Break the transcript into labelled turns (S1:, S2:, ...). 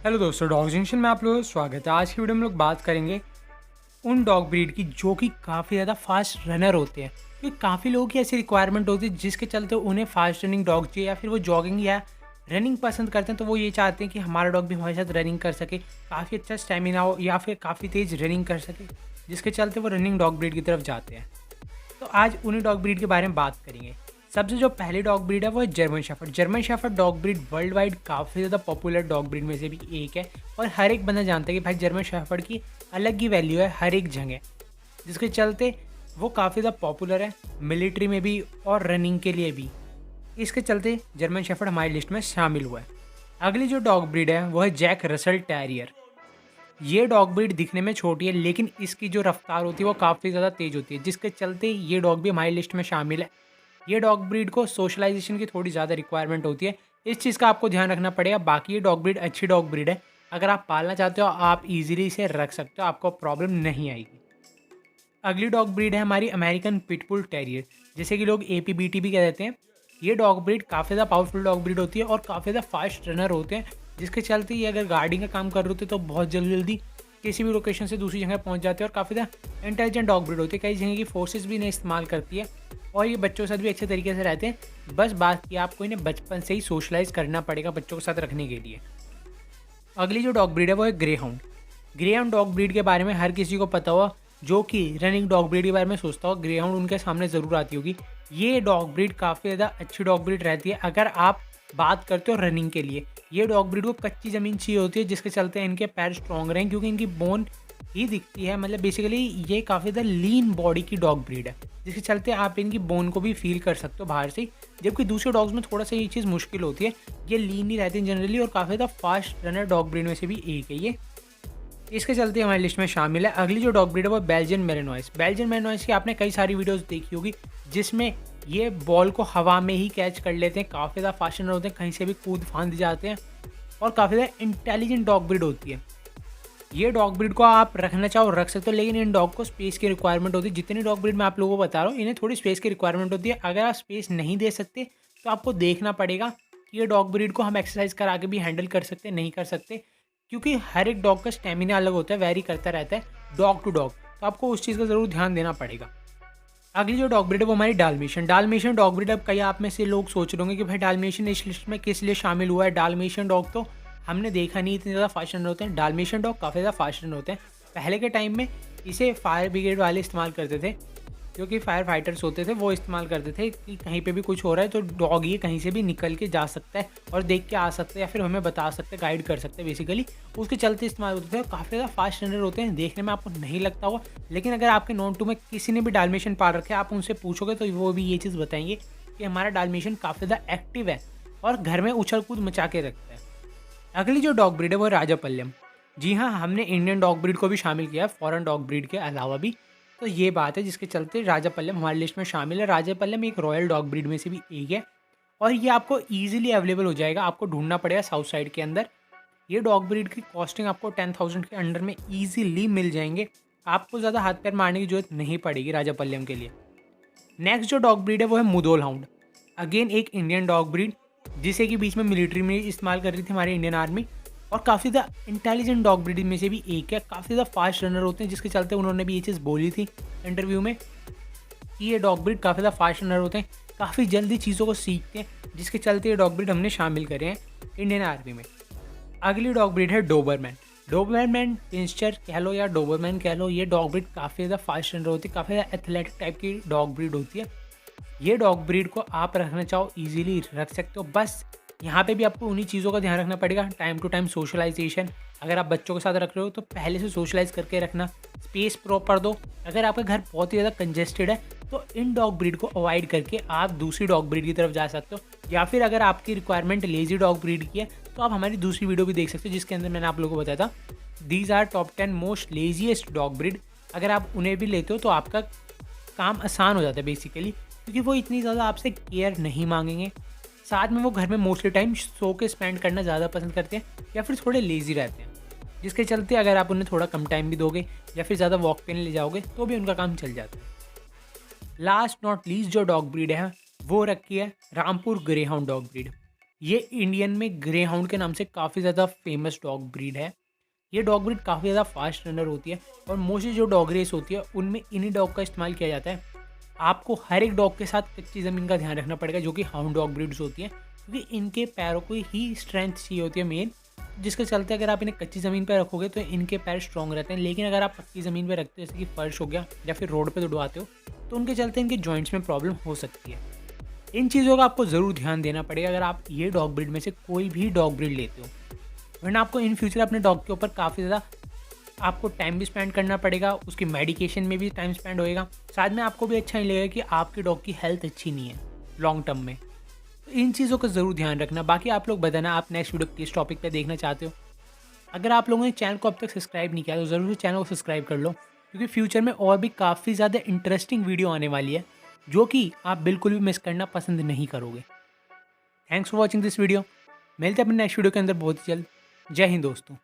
S1: Hello दोस्तों, dog junction में आप लोगों का स्वागत है। आज की वीडियो में लोग बात करेंगे उन डॉग ब्रीड की जो कि काफ़ी ज़्यादा फास्ट रनर होते हैं। क्योंकि काफ़ी लोगों की ऐसी रिक्वायरमेंट होती है जिसके चलते उन्हें फास्ट रनिंग डॉग चाहिए या फिर वो जॉगिंग या रनिंग पसंद करते हैं, तो वो ये चाहते हैं कि हमारा डॉग भी हमारे साथ रनिंग कर सके, काफ़ी अच्छा स्टेमिना हो या फिर काफ़ी तेज़ रनिंग कर सके, जिसके चलते वो रनिंग डॉग ब्रीड की तरफ जाते हैं। तो आज उन्हीं डॉग ब्रीड के बारे में बात करेंगे। सबसे जो पहली डॉग ब्रीड है वो है German shepherd. German shepherd dog breed world wide काफ़ी ज़्यादा पॉपुलर डॉग ब्रीड में से भी एक है और हर एक बंदा जानता है कि भाई जर्मन शेफर्ड की अलग ही वैल्यू है हर एक जगह, जिसके चलते वो काफ़ी ज़्यादा पॉपुलर है मिलिट्री में भी और रनिंग के लिए भी। इसके चलते जर्मन शेफर्ड हमारी लिस्ट में शामिल हुआ है। अगली जो डॉग ब्रीड है वो है जैक रसल टेरियर। ये डॉग ब्रीड दिखने में छोटी है लेकिन इसकी जो रफ्तार होती है वो काफ़ी ज़्यादा तेज़ होती है, जिसके चलते ये डॉग भी हमारी लिस्ट में शामिल है। ये डॉग ब्रीड को सोशलाइजेशन की थोड़ी ज़्यादा रिक्वायरमेंट होती है, इस चीज़ का आपको ध्यान रखना पड़ेगा। बाकी ये डॉग ब्रीड अच्छी डॉग ब्रीड है, अगर आप पालना चाहते हो आप इजीली इसे रख सकते हो, आपको प्रॉब्लम नहीं आएगी। अगली डॉग ब्रीड है हमारी अमेरिकन पिटबुल टेरियर, जैसे कि लोग APBT भी कह देते हैं। ये डॉग ब्रीड काफ़ी ज़्यादा पावरफुल डॉग ब्रीड होती है और काफ़ी ज़्यादा फास्ट रनर होते हैं, जिसके चलते ये अगर गार्डिंग का काम कर रहे होते तो बहुत जल्दी जल्दी किसी भी लोकेशन से दूसरी जगह पहुंच जाते हैं और काफ़ी ज़्यादा इंटेलिजेंट डॉग ब्रीड होती है। कई जगह की फोर्सेस भी इन्हें इस्तेमाल करती है और ये बच्चों के साथ भी अच्छे तरीके से रहते हैं। बस बात की आपको इन्हें बचपन से ही सोशलाइज करना पड़ेगा बच्चों के साथ रखने के लिए। अगली जो डॉग ब्रीड है वो है grey hound. Grey hound dog breed के बारे में हर किसी को पता होगा जो कि रनिंग डॉग ब्रीड के बारे में सोचता हो, ग्रे हाउंड उनके सामने ज़रूर आती होगी। ये डॉग ब्रीड काफ़ी ज़्यादा अच्छी डॉग ब्रीड रहती है अगर आप बात करते हो रनिंग के लिए। ये डॉग ब्रीड को कच्ची ज़मीन चाहिए होती है, जिसके चलते इनके पैर स्ट्रॉन्ग रहें, क्योंकि इनकी बोन ही दिखती है। मतलब बेसिकली ये काफ़ी ज़्यादा लीन बॉडी की डॉग ब्रीड है, जिसके चलते आप इनकी बोन को भी फील कर सकते हो बाहर से। जबकि दूसरे डॉग्स में थोड़ा सा ये चीज़ मुश्किल होती है, ये लीन ही रहते हैं जनरली और काफ़ी ज़्यादा फास्ट रनर डॉग ब्रीड में से भी एक है ये, इसके चलते हमारी लिस्ट में शामिल है। अगली जो डॉग ब्रीड है वो बेल्जियन मेलेनोइस। बेल्जियन मेलेनोइस की आपने कई सारी वीडियोस देखी होगी जिसमें ये बॉल को हवा में ही कैच कर लेते हैं, काफ़ी ज़्यादा फास्ट रनर होते हैं, कहीं से भी कूद फांद जाते हैं और काफ़ी ज़्यादा इंटेलिजेंट डॉग ब्रीड होती है। ये डॉग ब्रीड को आप रखना चाहो रख सकते हो, लेकिन इन डॉग को स्पेस की रिक्वायरमेंट होती है। जितनी डॉग ब्रीड मैं आप लोगों को बता रहा हूँ इन्हें थोड़ी स्पेस की रिक्वायरमेंट होती है। अगर आप स्पेस नहीं दे सकते तो आपको देखना पड़ेगा कि ये डॉग ब्रीड को हम एक्सरसाइज करा के भी हैंडल कर सकते हैं नहीं कर सकते, क्योंकि हर एक डॉग का स्टेमिना अलग होता है, वेरी करता रहता है डॉग टू डॉग, तो आपको उस चीज़ का ज़रूर ध्यान देना पड़ेगा। अगली जो डॉग ब्रीड है वो हमारी डाल्मेशियन। डाल्मेशियन डॉग ब्रीड, अब कई आप में से लोग सोच रहे होंगे कि भाई डाल्मेशियन इस लिस्ट में किस लिए शामिल हुआ है। डाल्मेशियन डॉग तो हमने देखा नहीं इतने ज़्यादा फास्ट रनर होते हैं। डाल्मेशियन डॉग काफ़ी ज़्यादा फास्ट रनर होते हैं। पहले के टाइम में इसे फायर ब्रिगेड वाले इस्तेमाल करते थे, जो कि फायर फाइटर्स होते थे वो इस्तेमाल करते थे कि कहीं पे भी कुछ हो रहा है तो डॉग ये कहीं से भी निकल के जा सकता है और देख के आ सकता है या फिर हमें बता सकते हैं, गाइड कर सकते हैं बेसिकली, उसके चलते इस्तेमाल होते थे। काफ़ी ज़्यादा फास्ट रनर होते हैं, देखने में आपको नहीं लगता होगा, लेकिन अगर आपके नॉन टू में किसी ने भी डाल्मेशियन पाल रखे आप उनसे पूछोगे तो वो भी ये चीज़ बताएंगे कि हमारा डाल्मेशियन काफ़ी ज़्यादा एक्टिव है और घर में उछल कूद मचा के रखता है। अगली जो डॉग ब्रीड है वो है राजापल्यम। जी हाँ, हमने इंडियन डॉग ब्रीड को भी शामिल किया है फॉरेन डॉग ब्रीड के अलावा भी, तो ये बात है जिसके चलते राजापल्यम हमारी लिस्ट में शामिल है। राजापल्यम एक रॉयल डॉग ब्रीड में से भी एक है और ये आपको ईजिली अवेलेबल हो जाएगा, आपको ढूंढना पड़ेगा साउथ साइड के अंदर। ये डॉग ब्रीड की कॉस्टिंग आपको 10,000 के अंडर में ईजिली मिल जाएंगे, आपको ज़्यादा हाथ पैर मारने की जरूरत नहीं पड़ेगी राजापल्यम के लिए। नेक्स्ट जो डॉग ब्रीड है वो है मुधोल हाउंड। अगेन एक इंडियन डॉग ब्रीड जिसे कि बीच में मिलिट्री में इस्तेमाल कर रही थी हमारी इंडियन आर्मी, और काफ़ी ज़्यादा इंटेलिजेंट डॉग ब्रीड में से भी एक है। काफ़ी ज़्यादा फास्ट रनर होते हैं, जिसके चलते उन्होंने भी ये चीज़ बोली थी इंटरव्यू में कि ये डॉग ब्रीड काफ़ी ज़्यादा फास्ट रनर होते हैं, काफ़ी जल्दी चीज़ों को सीखते हैं, जिसके चलते ये डॉग ब्रीड हमने शामिल करे हैं इंडियन आर्मी में। अगली डॉग ब्रीड है डोबरमैन। डोबरमैन पिंस्चर कह लो या डोबरमैन कह लो, ये डॉग ब्रीड काफ़ी ज़्यादा फास्ट रनर होती है, काफ़ी ज़्यादा एथलेटिक टाइप की डॉग ब्रीड होती है। ये डॉग ब्रीड को आप रखना चाहो इजीली रख सकते हो, बस यहाँ पे भी आपको उन्हीं चीज़ों का ध्यान रखना पड़ेगा। टाइम टू टाइम सोशलाइजेशन, अगर आप बच्चों के साथ रख रहे हो तो पहले से सोशलाइज करके रखना, स्पेस प्रॉपर दो। अगर आपका घर बहुत ही ज़्यादा कंजेस्टेड है तो इन डॉग ब्रीड को अवॉइड करके आप दूसरी डॉग ब्रीड की तरफ जा सकते हो, या फिर अगर आपकी रिक्वायरमेंट लेजी डॉग ब्रीड की है तो आप हमारी दूसरी वीडियो भी देख सकते हो जिसके अंदर मैंने आप लोगों को बताया था these are top 10 most laziest dog breed. अगर आप उन्हें भी लेते हो तो आपका काम आसान हो जाता है बेसिकली, क्योंकि वो इतनी ज़्यादा आपसे केयर नहीं मांगेंगे, साथ में वो घर में मोस्टली टाइम सो के स्पेंड करना ज़्यादा पसंद करते हैं या फिर थोड़े लेज़ी रहते हैं, जिसके चलते अगर आप उन्हें थोड़ा कम टाइम भी दोगे या फिर ज़्यादा वॉक पे ले जाओगे तो भी उनका काम चल जाता है। लास्ट नॉट लीस्ट जो डॉग ब्रीड है वो रखी है Rampur grey hound dog breed. ये इंडियन में ग्रे हाउंड के नाम से काफ़ी ज़्यादा फेमस डॉग ब्रीड है। ये डॉग ब्रीड काफ़ी ज़्यादा फास्ट रनर होती है और मोस्टली जो डॉग रेस होती है उनमें इन्हीं डॉग का इस्तेमाल किया जाता है। आपको हर एक डॉग के साथ कच्ची ज़मीन का ध्यान रखना पड़ेगा जो कि हाउंड डॉग ब्रीड्स होती हैं, क्योंकि इनके पैरों को ही स्ट्रेंथ चाहिए होती है मेन, जिसके चलते अगर आप इन्हें कच्ची ज़मीन पर रखोगे तो इनके पैर स्ट्रॉन्ग रहते हैं। लेकिन अगर आप पक्की ज़मीन पर रखते हो जैसे कि फर्श हो गया या फिर रोड पर दौड़वाते हो तो उनके चलते इनके जॉइंट्स में प्रॉब्लम हो सकती है। इन चीज़ों का आपको ज़रूर ध्यान देना पड़ेगा अगर आप ये डॉग ब्रीड में से कोई भी डॉग ब्रीड लेते हो, वरना आपको इन फ्यूचर अपने डॉग के ऊपर काफ़ी ज़्यादा आपको टाइम भी स्पेंड करना पड़ेगा, उसकी मेडिकेशन में भी टाइम स्पेंड होएगा, साथ में आपको भी अच्छा नहीं लगेगा कि आपके डॉग की हेल्थ अच्छी नहीं है लॉन्ग टर्म में। तो इन चीज़ों का ज़रूर ध्यान रखना। बाकी आप लोग बताना आप नेक्स्ट वीडियो किस टॉपिक पे देखना चाहते हो। अगर आप लोगों ने चैनल को अब तक सब्सक्राइब नहीं किया तो ज़रूर चैनल को सब्सक्राइब कर लो, क्योंकि फ्यूचर में और भी काफ़ी ज़्यादा इंटरेस्टिंग वीडियो आने वाली है जो कि आप बिल्कुल भी मिस करना पसंद नहीं करोगे। Thanks for watching this video. मिलते हैं अपने नेक्स्ट वीडियो के अंदर बहुत ही जल्द। जय हिंद दोस्तों।